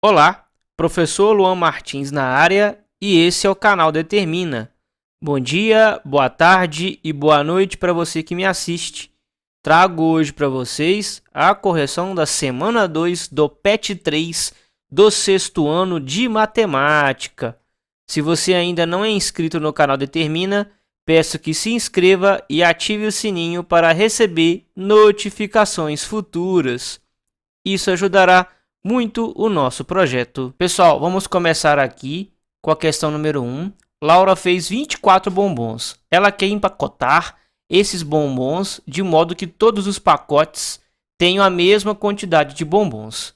Olá, professor Luan Martins na área e esse é o canal Determina. Bom dia, boa tarde e boa noite para você que me assiste. Trago hoje para vocês a correção da semana 2 do PET 3 do sexto ano de matemática. Se você ainda não é inscrito no canal Determina, peço que se inscreva e ative o sininho para receber notificações futuras. Isso ajudará muito o nosso projeto. Pessoal, vamos começar aqui com a questão número 1. Laura fez 24 bombons. Ela quer empacotar esses bombons de modo que todos os pacotes tenham a mesma quantidade de bombons.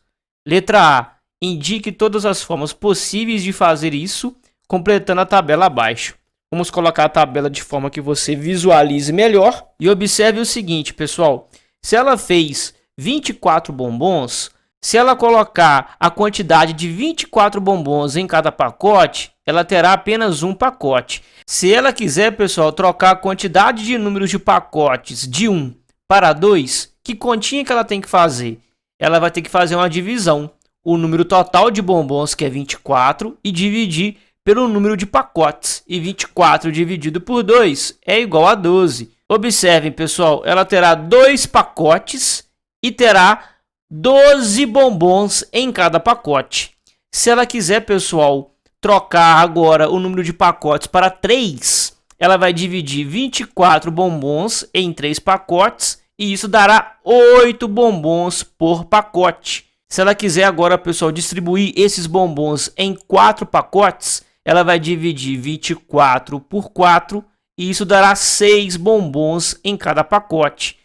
Letra A. Indique todas as formas possíveis de fazer isso, completando a tabela abaixo. Vamos colocar a tabela de forma que você visualize melhor. E observe o seguinte, pessoal. Se ela fez 24 bombons, se ela colocar a quantidade de 24 bombons em cada pacote, ela terá apenas um pacote. Se ela quiser, pessoal, trocar a quantidade de números de pacotes de 1 para 2, que continha que ela tem que fazer? Ela vai ter que fazer uma divisão. O número total de bombons, que é 24, e dividir pelo número de pacotes. E 24 dividido por 2 é igual a 12. Observem, pessoal, ela terá 2 pacotes e terá 12 bombons em cada pacote. Se ela quiser, pessoal, trocar agora o número de pacotes para 3, ela vai dividir 24 bombons em 3 pacotes e isso dará 8 bombons por pacote. Se ela quiser agora, pessoal, distribuir esses bombons em 4 pacotes, ela vai dividir 24 por 4 e isso dará 6 bombons em cada pacote.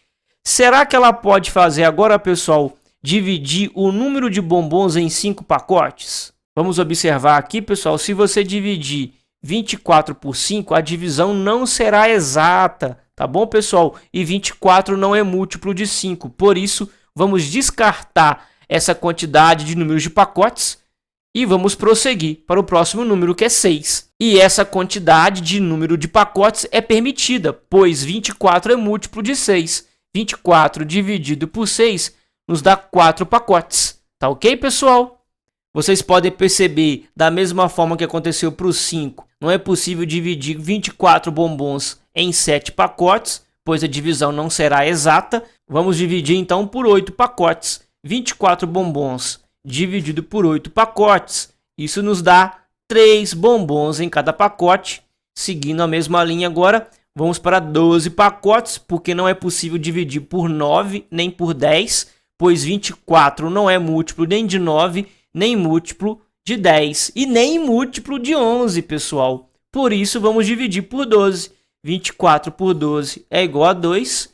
Será que ela pode fazer agora, pessoal, dividir o número de bombons em 5 pacotes? Vamos observar aqui, pessoal, se você dividir 24 por 5, a divisão não será exata, tá bom, pessoal? E 24 não é múltiplo de 5, por isso, vamos descartar essa quantidade de números de pacotes e vamos prosseguir para o próximo número, que é 6. E essa quantidade de número de pacotes é permitida, pois 24 é múltiplo de 6. 24 dividido por 6 nos dá 4 pacotes. Tá ok, pessoal? Vocês podem perceber, da mesma forma que aconteceu para o 5, não é possível dividir 24 bombons em 7 pacotes, pois a divisão não será exata. Vamos dividir então por 8 pacotes. 24 bombons dividido por 8 pacotes. Isso nos dá 3 bombons em cada pacote. Seguindo a mesma linha agora, vamos para 12 pacotes, porque não é possível dividir por 9 nem por 10, pois 24 não é múltiplo nem de 9, nem múltiplo de 10 e nem múltiplo de 11, pessoal. Por isso, vamos dividir por 12. 24 por 12 é igual a 2.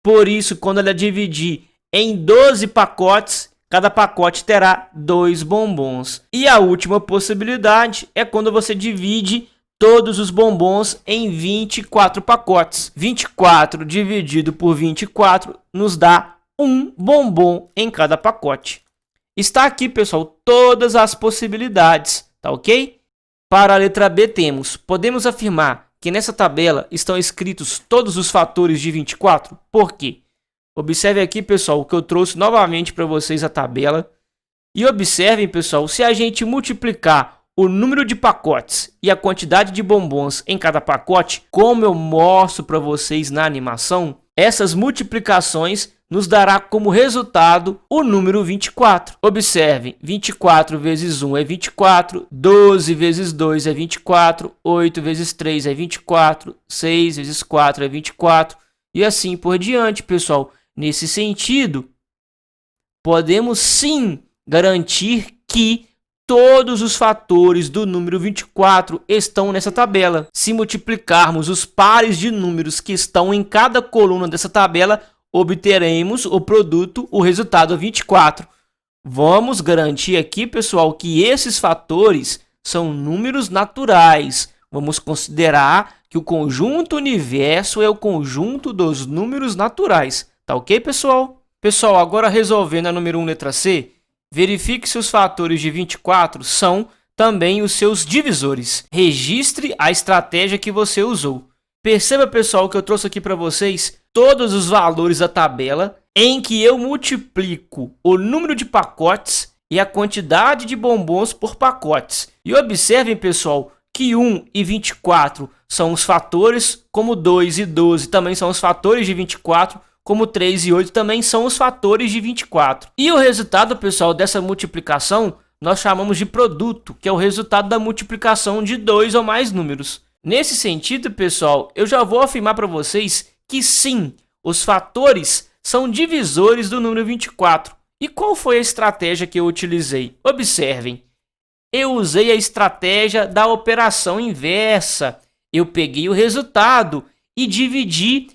Por isso, quando ela dividir em 12 pacotes, cada pacote terá 2 bombons. E a última possibilidade é quando você divide todos os bombons em 24 pacotes. 24 dividido por 24 nos dá 1 bombom em cada pacote. Está aqui, pessoal, todas as possibilidades, tá ok? Para a letra B temos, podemos afirmar que nessa tabela estão escritos todos os fatores de 24? Por quê? Observe aqui, pessoal, que eu trouxe novamente para vocês a tabela. E observem, pessoal, se a gente multiplicar o número de pacotes e a quantidade de bombons em cada pacote, como eu mostro para vocês na animação, essas multiplicações nos dará como resultado o número 24. Observem, 24 vezes 1 é 24, 12 vezes 2 é 24, 8 vezes 3 é 24, 6 vezes 4 é 24 e assim por diante, pessoal. Nesse sentido, podemos sim garantir que todos os fatores do número 24 estão nessa tabela. Se multiplicarmos os pares de números que estão em cada coluna dessa tabela, obteremos o produto, o resultado 24. Vamos garantir aqui, pessoal, que esses fatores são números naturais. Vamos considerar que o conjunto universo é o conjunto dos números naturais. Tá ok, pessoal? Pessoal, agora resolvendo a número 1, letra C, verifique se os fatores de 24 são também os seus divisores. Registre a estratégia que você usou. Perceba, pessoal, que eu trouxe aqui para vocês todos os valores da tabela em que eu multiplico o número de pacotes e a quantidade de bombons por pacotes. E observem, pessoal, que 1 e 24 são os fatores, como 2 e 12 também são os fatores de 24, como 3 e 8 também são os fatores de 24. E o resultado, pessoal, dessa multiplicação nós chamamos de produto, que é o resultado da multiplicação de dois ou mais números. Nesse sentido, pessoal, eu já vou afirmar para vocês que sim, os fatores são divisores do número 24. E qual foi a estratégia que eu utilizei? Observem, eu usei a estratégia da operação inversa. Eu peguei o resultado e dividi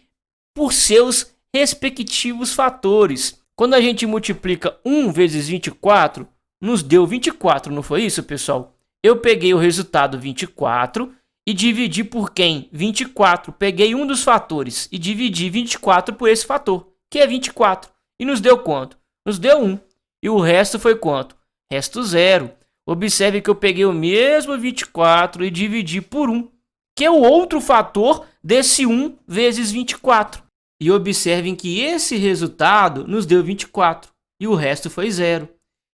por seus respectivos fatores. Quando a gente multiplica 1 vezes 24, nos deu 24, não foi isso, pessoal? Eu peguei o resultado 24 e dividi por quem? 24. Peguei um dos fatores e dividi 24 por esse fator, que é 24. E nos deu quanto? Nos deu 1. E o resto foi quanto? Resto 0. Observe que eu peguei o mesmo 24 e dividi por 1, que é o outro fator desse 1 vezes 24. E observem que esse resultado nos deu 24 e o resto foi 0.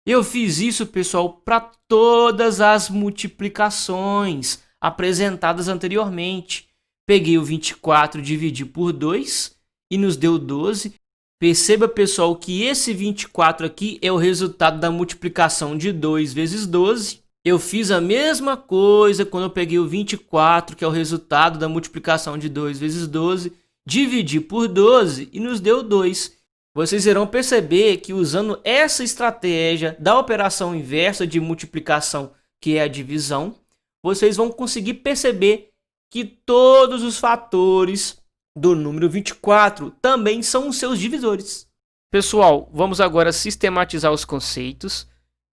Eu fiz isso, pessoal, para todas as multiplicações apresentadas anteriormente. Peguei o 24 e dividi por 2 e nos deu 12. Perceba, pessoal, que esse 24 aqui é o resultado da multiplicação de 2 vezes 12. Eu fiz a mesma coisa quando eu peguei o 24, que é o resultado da multiplicação de 2 vezes 12, dividi por 12 e nos deu 2. Vocês irão perceber que usando essa estratégia da operação inversa de multiplicação, que é a divisão, vocês vão conseguir perceber que todos os fatores do número 24 também são os seus divisores. Pessoal, vamos agora sistematizar os conceitos.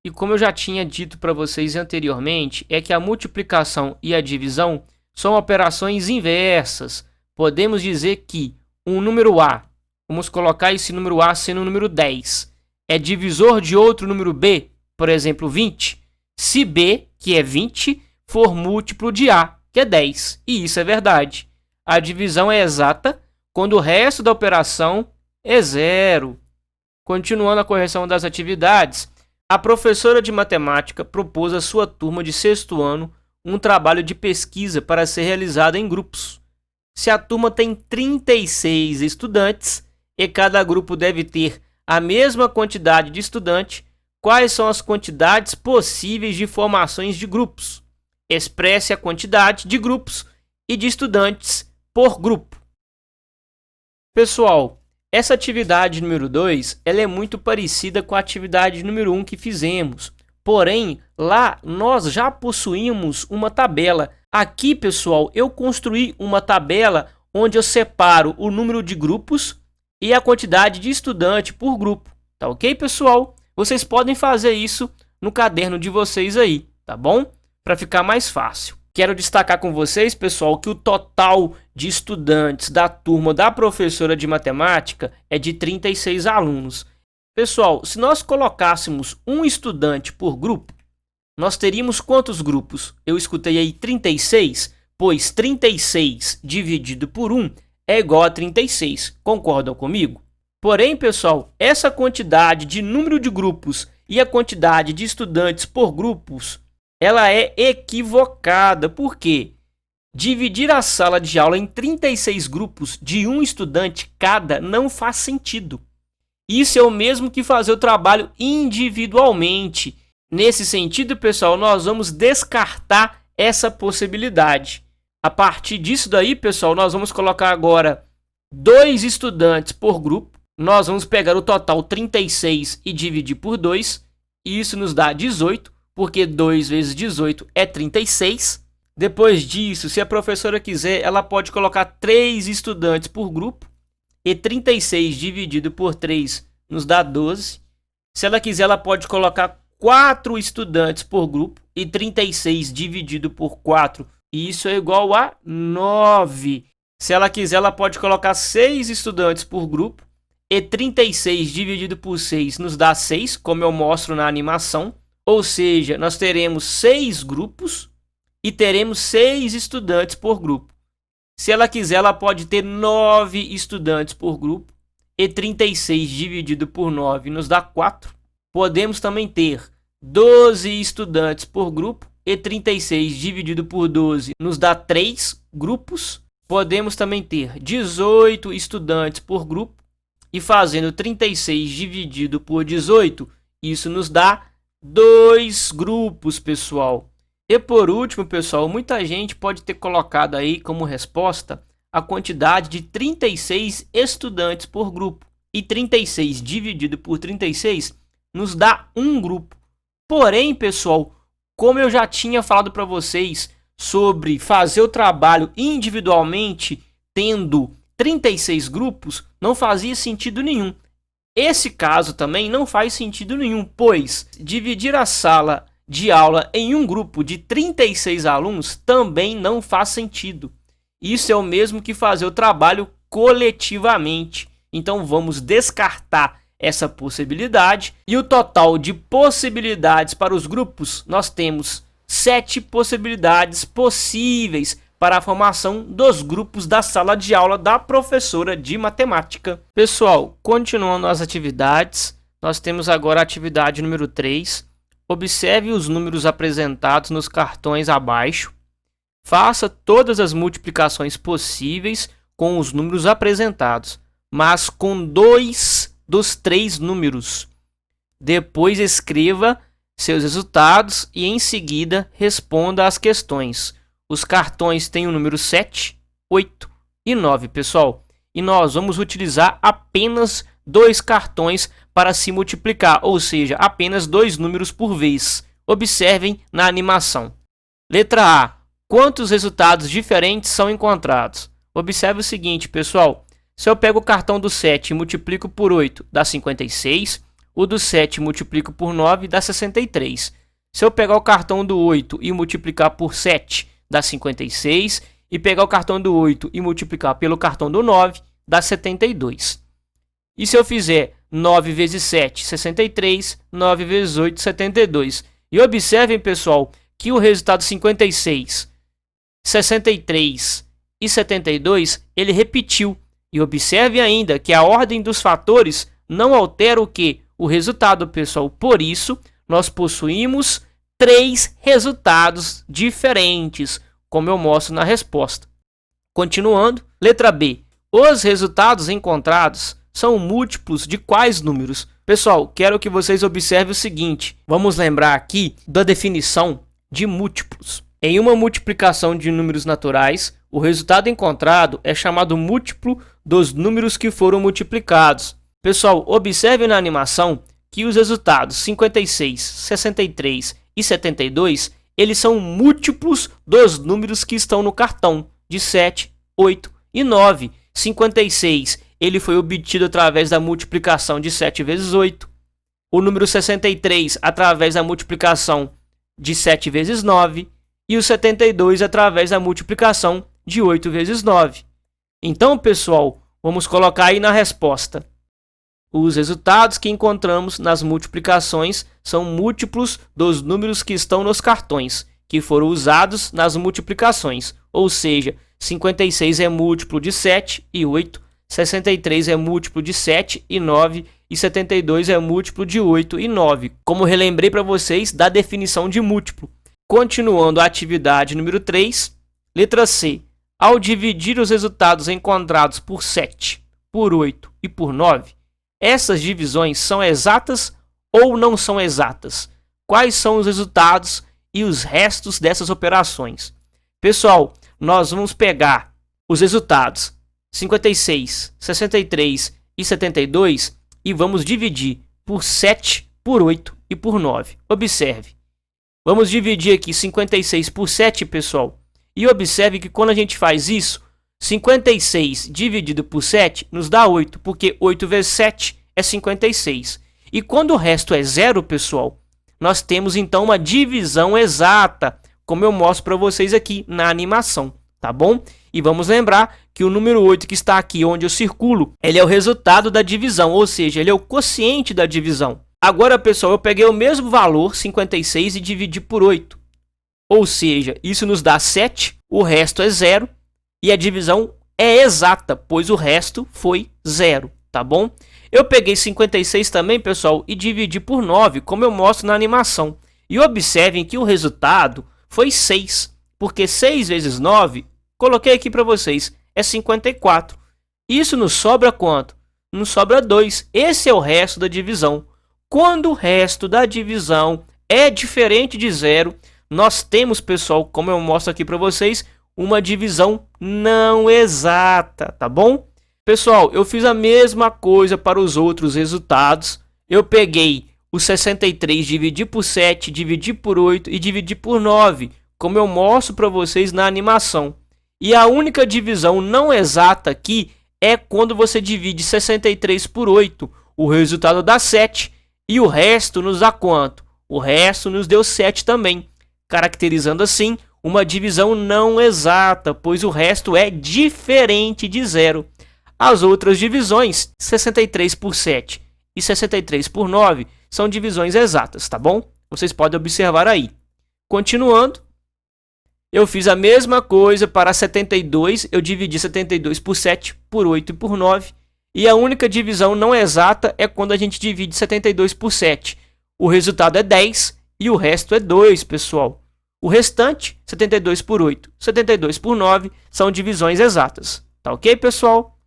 E como eu já tinha dito para vocês anteriormente, é que a multiplicação e a divisão são operações inversas. Podemos dizer que um número A, vamos colocar esse número A sendo o número 10, é divisor de outro número B, por exemplo, 20, se B, que é 20, for múltiplo de A, que é 10. E isso é verdade. A divisão é exata quando o resto da operação é 0. Continuando a correção das atividades, a professora de matemática propôs à sua turma de 6º ano um trabalho de pesquisa para ser realizado em grupos. Se a turma tem 36 estudantes e cada grupo deve ter a mesma quantidade de estudantes, quais são as quantidades possíveis de formações de grupos? Expresse a quantidade de grupos e de estudantes por grupo. Pessoal, essa atividade número 2 ela é muito parecida com a atividade número 1 que fizemos. Porém, lá nós já possuímos uma tabela. Aqui, pessoal, eu construí uma tabela onde eu separo o número de grupos e a quantidade de estudante por grupo. Tá ok, pessoal? Vocês podem fazer isso no caderno de vocês aí, tá bom? Para ficar mais fácil. Quero destacar com vocês, pessoal, que o total de estudantes da turma da professora de matemática é de 36 alunos. Pessoal, se nós colocássemos um estudante por grupo, nós teríamos quantos grupos? Eu escutei aí 36, pois 36 dividido por 1 é igual a 36. Concordam comigo? Porém, pessoal, essa quantidade de número de grupos e a quantidade de estudantes por grupos, ela é equivocada. Por quê? Dividir a sala de aula em 36 grupos de um estudante cada não faz sentido. Isso é o mesmo que fazer o trabalho individualmente. Nesse sentido, pessoal, nós vamos descartar essa possibilidade. A partir disso daí, pessoal, nós vamos colocar agora 2 estudantes por grupo. Nós vamos pegar o total 36 e dividir por 2. E isso nos dá 18, porque 2 vezes 18 é 36. Depois disso, se a professora quiser, ela pode colocar 3 estudantes por grupo. E 36 dividido por 3 nos dá 12. Se ela quiser, ela pode colocar 4 estudantes por grupo. E 36 dividido por 4, e isso é igual a 9. Se ela quiser, ela pode colocar 6 estudantes por grupo. E 36 dividido por 6 nos dá 6, como eu mostro na animação. Ou seja, nós teremos 6 grupos e teremos 6 estudantes por grupo. Se ela quiser, ela pode ter 9 estudantes por grupo. E 36 dividido por 9 nos dá 4. Podemos também ter 12 estudantes por grupo, e 36 dividido por 12 nos dá 3 grupos. Podemos também ter 18 estudantes por grupo, e fazendo 36 dividido por 18, isso nos dá 2 grupos, pessoal. E por último, pessoal, muita gente pode ter colocado aí como resposta a quantidade de 36 estudantes por grupo. E 36 dividido por 36 nos dá um grupo. Porém, pessoal, como eu já tinha falado para vocês sobre fazer o trabalho individualmente, tendo 36 grupos, não fazia sentido nenhum. Esse caso também não faz sentido nenhum, pois dividir a sala de aula em um grupo de 36 alunos também não faz sentido. Isso é o mesmo que fazer o trabalho coletivamente. Então vamos descartar essa possibilidade. E o total de possibilidades para os grupos, nós temos 7 possibilidades possíveis para a formação dos grupos da sala de aula da professora de matemática. Pessoal, continuando as atividades, nós temos agora a atividade número 3. Observe os números apresentados nos cartões abaixo. Faça todas as multiplicações possíveis com os números apresentados, mas com 2 dos 3 números. Depois escreva seus resultados e em seguida responda às questões. Os cartões têm o número 7, 8 e 9, pessoal. E nós vamos utilizar apenas 2 cartões para se multiplicar, ou seja, apenas 2 números por vez. Observem na animação. Letra A. Quantos resultados diferentes são encontrados? Observe o seguinte, pessoal. Se eu pego o cartão do 7 e multiplico por 8, dá 56. O do 7 multiplico por 9, dá 63. Se eu pegar o cartão do 8 e multiplicar por 7, dá 56. E pegar o cartão do 8 e multiplicar pelo cartão do 9, dá 72. E se eu fizer 9 vezes 7, 63. 9 vezes 8, 72. E observem, pessoal, que o resultado 56, 63 e 72, ele repetiu. E observe ainda que a ordem dos fatores não altera o que? O resultado, pessoal. Por isso, nós possuímos 3 resultados diferentes, como eu mostro na resposta. Continuando, letra B. Os resultados encontrados são múltiplos de quais números? Pessoal, quero que vocês observem o seguinte. Vamos lembrar aqui da definição de múltiplos. Em uma multiplicação de números naturais, o resultado encontrado é chamado múltiplo dos números que foram multiplicados. Pessoal, observe na animação que os resultados 56, 63 e 72, eles são múltiplos dos números que estão no cartão, de 7, 8 e 9. 56, ele foi obtido através da multiplicação de 7 vezes 8. O número 63, através da multiplicação de 7 vezes 9. E o 72, através da multiplicação de 8 vezes 9. Então, pessoal, vamos colocar aí na resposta. Os resultados que encontramos nas multiplicações são múltiplos dos números que estão nos cartões, que foram usados nas multiplicações. Ou seja, 56 é múltiplo de 7 e 8, 63 é múltiplo de 7 e 9 e 72 é múltiplo de 8 e 9. Como relembrei para vocês da definição de múltiplo. Continuando a atividade número 3, letra C. Ao dividir os resultados encontrados por 7, por 8 e por 9, essas divisões são exatas ou não são exatas? Quais são os resultados e os restos dessas operações? Pessoal, nós vamos pegar os resultados 56, 63 e 72 e vamos dividir por 7, por 8 e por 9. Observe. Vamos dividir aqui 56 por 7, pessoal. E observe que quando a gente faz isso, 56 dividido por 7 nos dá 8, porque 8 vezes 7 é 56. E quando o resto é zero, pessoal, nós temos então uma divisão exata, como eu mostro para vocês aqui na animação, tá bom? E vamos lembrar que o número 8 que está aqui onde eu circulo, ele é o resultado da divisão, ou seja, ele é o quociente da divisão. Agora, pessoal, eu peguei o mesmo valor, 56, e dividi por 8. Ou seja, isso nos dá 7, o resto é 0, e a divisão é exata, pois o resto foi 0, tá bom? Eu peguei 56 também, pessoal, e dividi por 9, como eu mostro na animação. E observem que o resultado foi 6, porque 6 vezes 9, coloquei aqui para vocês, é 54. Isso nos sobra quanto? Nos sobra 2. Esse é o resto da divisão. Quando o resto da divisão é diferente de zero, nós temos, pessoal, como eu mostro aqui para vocês, uma divisão não exata, tá bom? Pessoal, eu fiz a mesma coisa para os outros resultados. Eu peguei o 63, dividi por 7, dividi por 8 e dividi por 9, como eu mostro para vocês na animação. E a única divisão não exata aqui é quando você divide 63 por 8. O resultado dá 7 e o resto nos dá quanto? O resto nos deu 7 também, caracterizando assim uma divisão não exata, pois o resto é diferente de zero. As outras divisões, 63 por 7 e 63 por 9, são divisões exatas, tá bom? Vocês podem observar aí. Continuando, eu fiz a mesma coisa para 72, eu dividi 72 por 7, por 8 e por 9. E a única divisão não exata é quando a gente divide 72 por 7. O resultado é 10 e o resto é 2, pessoal. O restante, 72 por 8, 72 por 9, são divisões exatas. Tá ok, pessoal?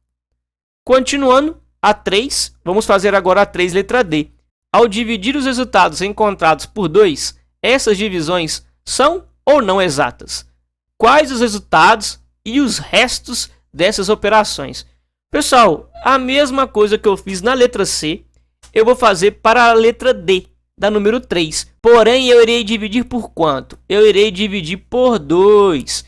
Continuando, a 3, vamos fazer agora a 3, letra D. Ao dividir os resultados encontrados por 2, essas divisões são ou não exatas? Quais os resultados e os restos dessas operações? Pessoal, a mesma coisa que eu fiz na letra C, eu vou fazer para a letra D, da número 3. Porém, eu irei dividir por quanto? Eu irei dividir por 2.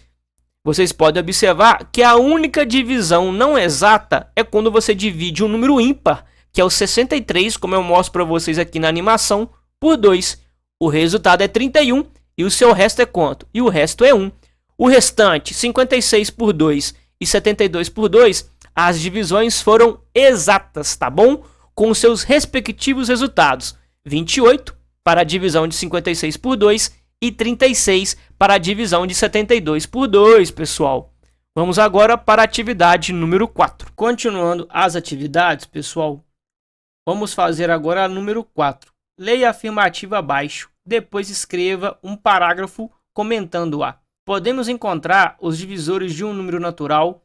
Vocês podem observar que a única divisão não exata é quando você divide um número ímpar, que é o 63, como eu mostro para vocês aqui na animação, por 2. O resultado é 31 e o seu resto é quanto? E o resto é 1. O restante, 56 por 2 e 72 por 2, as divisões foram exatas, tá bom? Com seus respectivos resultados. 28 para a divisão de 56 por 2 e 36 para a divisão de 72 por 2, pessoal. Vamos agora para a atividade número 4. Continuando as atividades, pessoal, vamos fazer agora a número 4. Leia a afirmativa abaixo, depois escreva um parágrafo comentando-a. Podemos encontrar os divisores de um número natural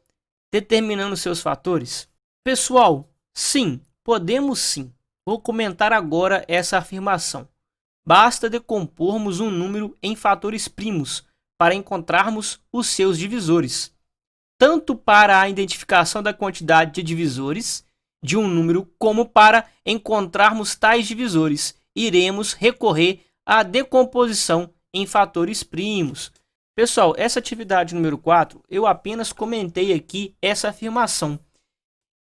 determinando seus fatores? Pessoal, sim, podemos sim. Vou comentar agora essa afirmação. Basta decompormos um número em fatores primos para encontrarmos os seus divisores. Tanto para a identificação da quantidade de divisores de um número, como para encontrarmos tais divisores, iremos recorrer à decomposição em fatores primos. Pessoal, essa atividade número 4, eu apenas comentei aqui essa afirmação.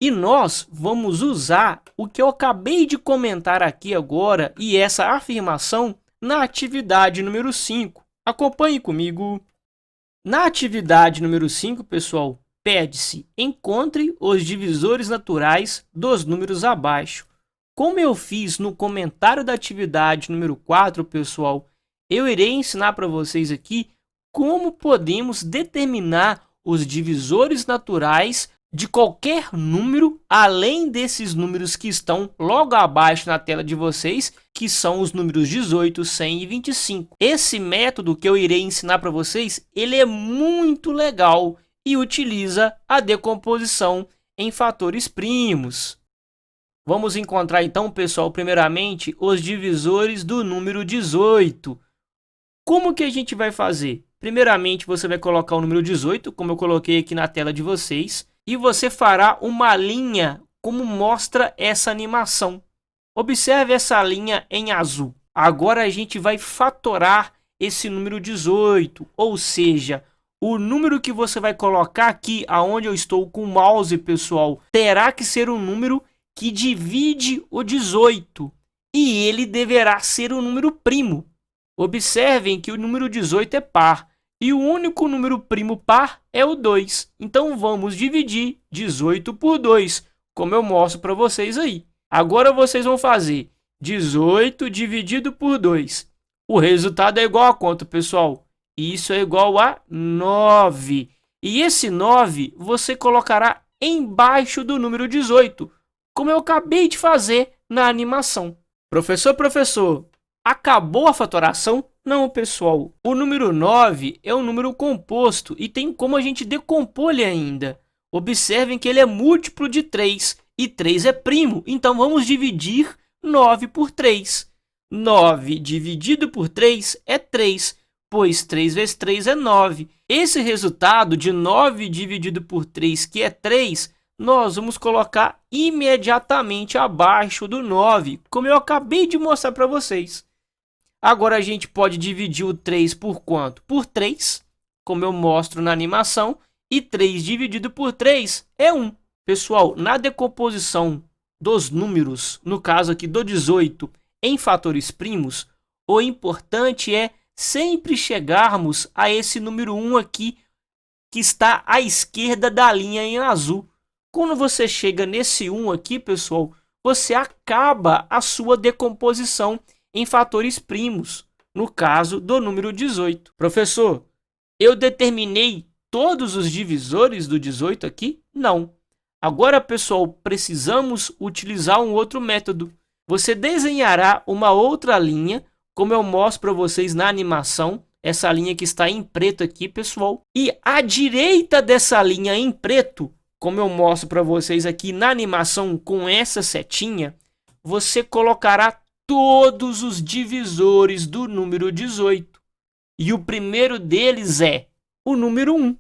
E nós vamos usar o que eu acabei de comentar aqui agora e essa afirmação na atividade número 5. Acompanhe comigo. Na atividade número 5, pessoal, pede-se encontre os divisores naturais dos números abaixo. Como eu fiz no comentário da atividade número 4, pessoal, eu irei ensinar para vocês aqui como podemos determinar os divisores naturais de qualquer número, além desses números que estão logo abaixo na tela de vocês, que são os números 18, 100 e 25. Esse método que eu irei ensinar para vocês, ele é muito legal e utiliza a decomposição em fatores primos. Vamos encontrar então, pessoal, primeiramente, os divisores do número 18. Como que a gente vai fazer? Primeiramente, você vai colocar o número 18, como eu coloquei aqui na tela de vocês, e você fará uma linha como mostra essa animação. Observe essa linha em azul. Agora a gente vai fatorar esse número 18, ou seja, o número que você vai colocar aqui, aonde eu estou com o mouse, pessoal, terá que ser um número que divide o 18, e ele deverá ser um número primo. Observem que o número 18 é par, e o único número primo par é o 2. Então vamos dividir 18 por 2, como eu mostro para vocês aí. Agora vocês vão fazer 18 dividido por 2. O resultado é igual a quanto, pessoal? Isso é igual a 9. E esse 9 você colocará embaixo do número 18. como eu acabei de fazer na animação. Professor, acabou a fatoração? Não, pessoal. O número 9 é um número composto e tem como a gente decompor ele ainda. Observem que ele é múltiplo de 3 e 3 é primo. Então, vamos dividir 9 por 3. 9 dividido por 3 é 3, pois 3 vezes 3 é 9. Esse resultado de 9 dividido por 3, que é 3, nós vamos colocar imediatamente abaixo do 9, como eu acabei de mostrar para vocês. Agora a gente pode dividir o 3 por quanto? Por 3, como eu mostro na animação, e 3 dividido por 3 é 1. Pessoal, na decomposição dos números, no caso aqui do 18, em fatores primos, o importante é sempre chegarmos a esse número 1 aqui, que está à esquerda da linha em azul. Quando você chega nesse 1 aqui, pessoal, você acaba a sua decomposição em fatores primos, no caso do número 18. Professor, eu determinei todos os divisores do 18 aqui? Não. Agora, pessoal, precisamos utilizar um outro método. Você desenhará uma outra linha, como eu mostro para vocês na animação, essa linha que está em preto aqui, pessoal. E à direita dessa linha em preto, como eu mostro para vocês aqui na animação com essa setinha, você colocará todos os divisores do número 18. E o primeiro deles é o número 1.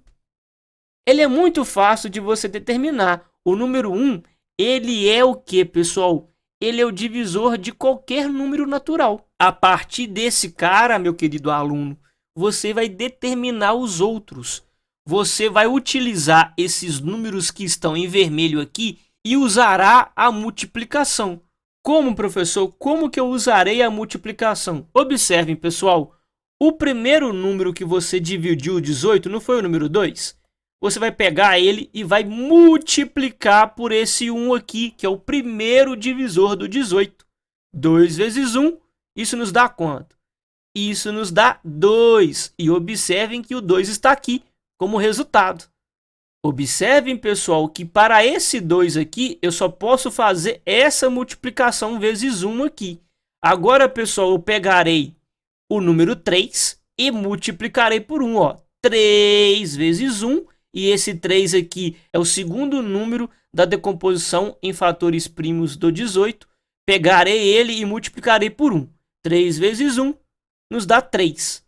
Ele é muito fácil de você determinar. O número 1, ele é o que, pessoal? Ele é o divisor de qualquer número natural. A partir desse cara, meu querido aluno, você vai determinar os outros. Você vai utilizar esses números que estão em vermelho aqui e usará a multiplicação. Como, professor? Como que eu usarei a multiplicação? Observem, pessoal. O primeiro número que você dividiu o 18 não foi o número 2? Você vai pegar ele e vai multiplicar por esse 1 aqui, que é o primeiro divisor do 18. 2 vezes 1, isso nos dá quanto? Isso nos dá 2. E observem que o 2 está aqui como resultado. Observem, pessoal, que para esse 2 aqui, eu só posso fazer essa multiplicação vezes 1 aqui. Agora, pessoal, eu pegarei o número 3 e multiplicarei por 1. Ó. 3 vezes 1. E esse 3 aqui é o segundo número da decomposição em fatores primos do 18. Pegarei ele e multiplicarei por 1. 3 vezes 1 nos dá 3.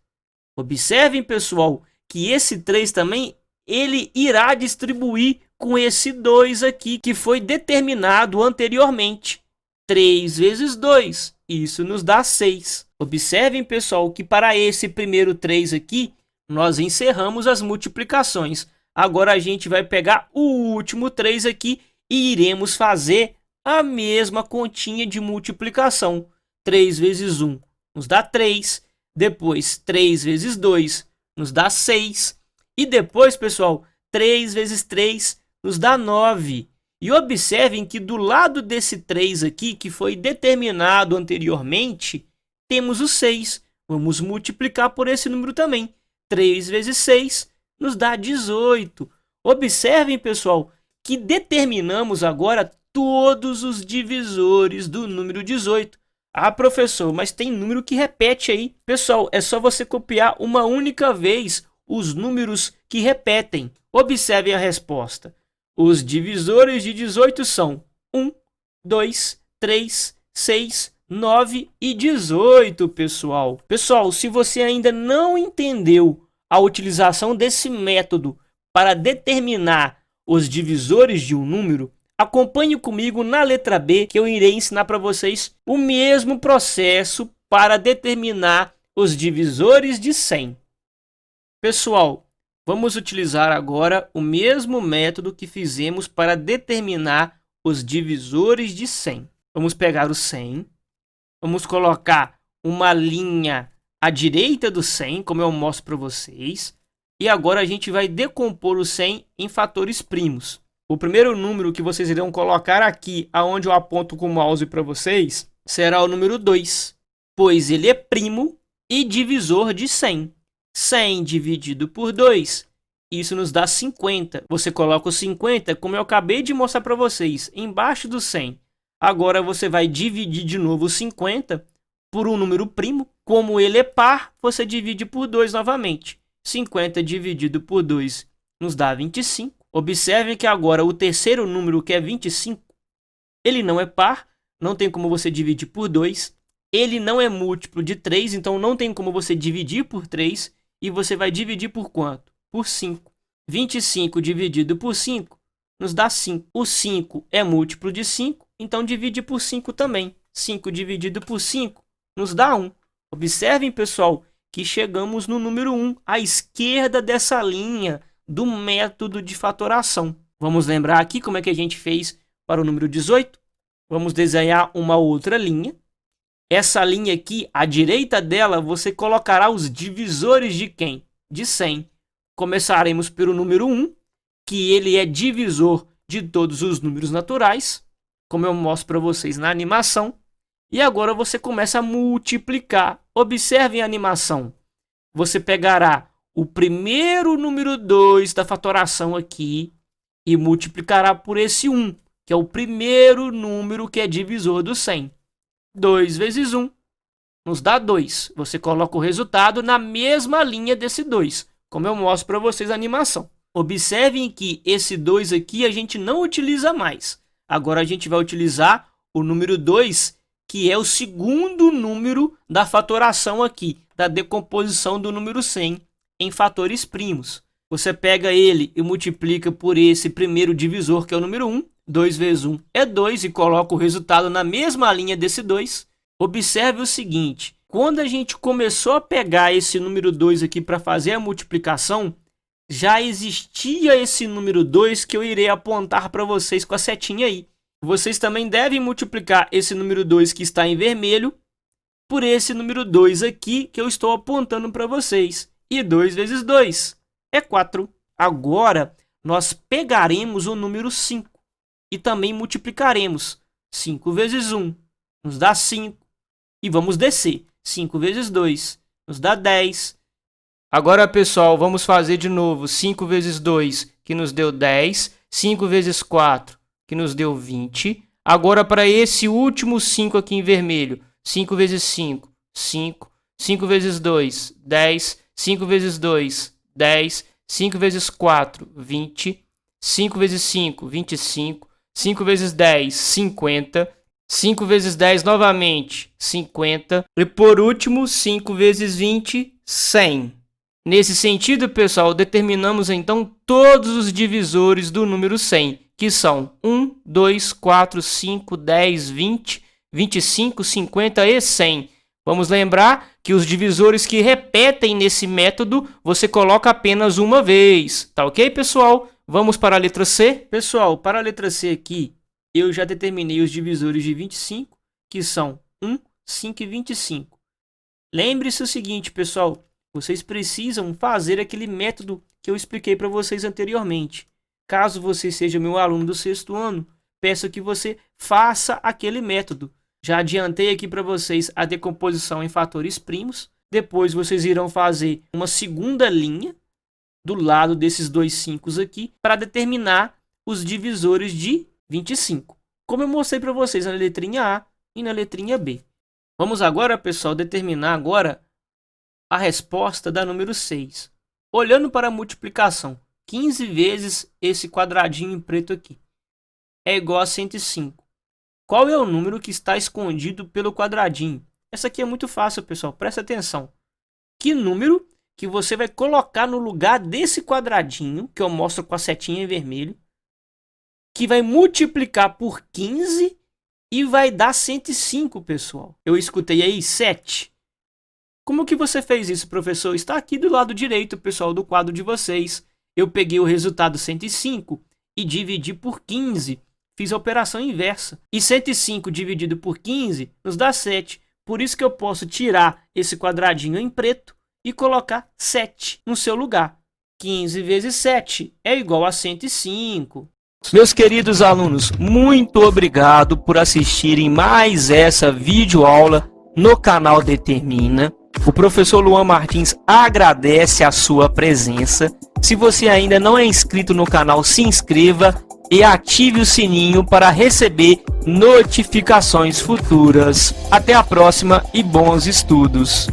Observem, pessoal, que esse 3 também ele irá distribuir com esse 2 aqui, que foi determinado anteriormente. 3 vezes 2, isso nos dá 6. Observem, pessoal, que para esse primeiro 3 aqui, nós encerramos as multiplicações. Agora a gente vai pegar o último 3 aqui e iremos fazer a mesma continha de multiplicação. 3 vezes 1 nos dá 3. Depois, 3 vezes 2 nos dá 6. E depois, pessoal, 3 vezes 3 nos dá 9. E observem que do lado desse 3 aqui, que foi determinado anteriormente, temos o 6. Vamos multiplicar por esse número também. 3 vezes 6 nos dá 18. Observem, pessoal, que determinamos agora todos os divisores do número 18. Ah, professor, mas tem número que repete aí. Pessoal, é só você copiar uma única vez os números que repetem. Observem a resposta. Os divisores de 18 são 1, 2, 3, 6, 9 e 18, pessoal. Pessoal, se você ainda não entendeu a utilização desse método para determinar os divisores de um número, acompanhe comigo na letra B, que eu irei ensinar para vocês o mesmo processo para determinar os divisores de 100. Pessoal, vamos utilizar agora o mesmo método que fizemos para determinar os divisores de 100. Vamos pegar o 100, vamos colocar uma linha à direita do 100, como eu mostro para vocês. E agora a gente vai decompor o 100 em fatores primos. O primeiro número que vocês irão colocar aqui, aonde eu aponto com o mouse para vocês, será o número 2, pois ele é primo e divisor de 100. 100 dividido por 2, isso nos dá 50. Você coloca o 50, como eu acabei de mostrar para vocês, embaixo do 100. Agora você vai dividir de novo 50 por um número primo. Como ele é par, você divide por 2 novamente. 50 dividido por 2 nos dá 25. Observe que agora o terceiro número, que é 25, ele não é par, não tem como você dividir por 2. Ele não é múltiplo de 3, então não tem como você dividir por 3. E você vai dividir por quanto? Por 5. 25 dividido por 5 nos dá 5. O 5 é múltiplo de 5, então divide por 5 também. 5 dividido por 5 nos dá 1. Observem, pessoal, que chegamos no número 1, à esquerda dessa linha do método de fatoração. Vamos lembrar aqui como é que a gente fez para o número 18? Vamos desenhar uma outra linha. Essa linha aqui, à direita dela, você colocará os divisores de quem? De 100. Começaremos pelo número 1, que ele é divisor de todos os números naturais, como eu mostro para vocês na animação. E agora você começa a multiplicar. Observem a animação. Você pegará o primeiro número 2 da fatoração aqui e multiplicará por esse 1, que é o primeiro número que é divisor do 100. 2 vezes 1 nos dá 2. Você coloca o resultado na mesma linha desse 2, como eu mostro para vocês na animação. Observem que esse 2 aqui a gente não utiliza mais. Agora a gente vai utilizar o número 2, que é o segundo número da fatoração aqui, da decomposição do número 100 em fatores primos. Você pega ele e multiplica por esse primeiro divisor, que é o número 1. 2 vezes 1 é 2 e coloca o resultado na mesma linha desse 2. Observe o seguinte, quando a gente começou a pegar esse número 2 aqui para fazer a multiplicação, já existia esse número 2 que eu irei apontar para vocês com a setinha aí. Vocês também devem multiplicar esse número 2 que está em vermelho por esse número 2 aqui que eu estou apontando para vocês. E 2 vezes 2 é 4. Agora, nós pegaremos o número 5 e também multiplicaremos. 5 vezes 1 nos dá 5. E vamos descer. 5 vezes 2 nos dá 10. Agora, pessoal, vamos fazer de novo. 5 vezes 2, que nos deu 10. 5 vezes 4, que nos deu 20. Agora, para esse último 5 aqui em vermelho. 5 vezes 5, 5. 5 vezes 2, 10. 5 vezes 2, 10. 5 vezes 4, 20. 5 vezes 5, 25. 5 vezes 10, 50. 5 vezes 10 novamente, 50. E por último, 5 vezes 20, 100. Nesse sentido, pessoal, determinamos então todos os divisores do número 100, que são 1, 2, 4, 5, 10, 20, 25, 50 e 100. Vamos lembrar que os divisores que repetem nesse método, você coloca apenas uma vez. Tá ok, pessoal? Vamos para a letra C? Pessoal, para a letra C aqui, eu já determinei os divisores de 25, que são 1, 5 e 25. Lembre-se o seguinte, pessoal, vocês precisam fazer aquele método que eu expliquei para vocês anteriormente. Caso você seja meu aluno do 6º ano, peço que você faça aquele método. Já adiantei aqui para vocês a decomposição em fatores primos. Depois vocês irão fazer uma segunda linha do lado desses dois 5 aqui para determinar os divisores de 25. Como eu mostrei para vocês na letrinha A e na letrinha B. Vamos agora, pessoal, determinar agora a resposta da número 6. Olhando para a multiplicação, 15 vezes esse quadradinho em preto aqui é igual a 105. Qual é o número que está escondido pelo quadradinho? Essa aqui é muito fácil, pessoal. Presta atenção. Que número que você vai colocar no lugar desse quadradinho, que eu mostro com a setinha em vermelho, que vai multiplicar por 15 e vai dar 105, pessoal. Eu escutei aí 7. Como que você fez isso, professor? Está aqui do lado direito, pessoal, do quadro de vocês. Eu peguei o resultado 105 e dividi por 15. Fiz a operação inversa. E 105 dividido por 15 nos dá 7. Por isso que eu posso tirar esse quadradinho em preto e colocar 7 no seu lugar. 15 vezes 7 é igual a 105. Meus queridos alunos, muito obrigado por assistirem mais essa videoaula no canal Determina. O professor Luan Martins agradece a sua presença. Se você ainda não é inscrito no canal, se inscreva e ative o sininho para receber notificações futuras. Até a próxima e bons estudos!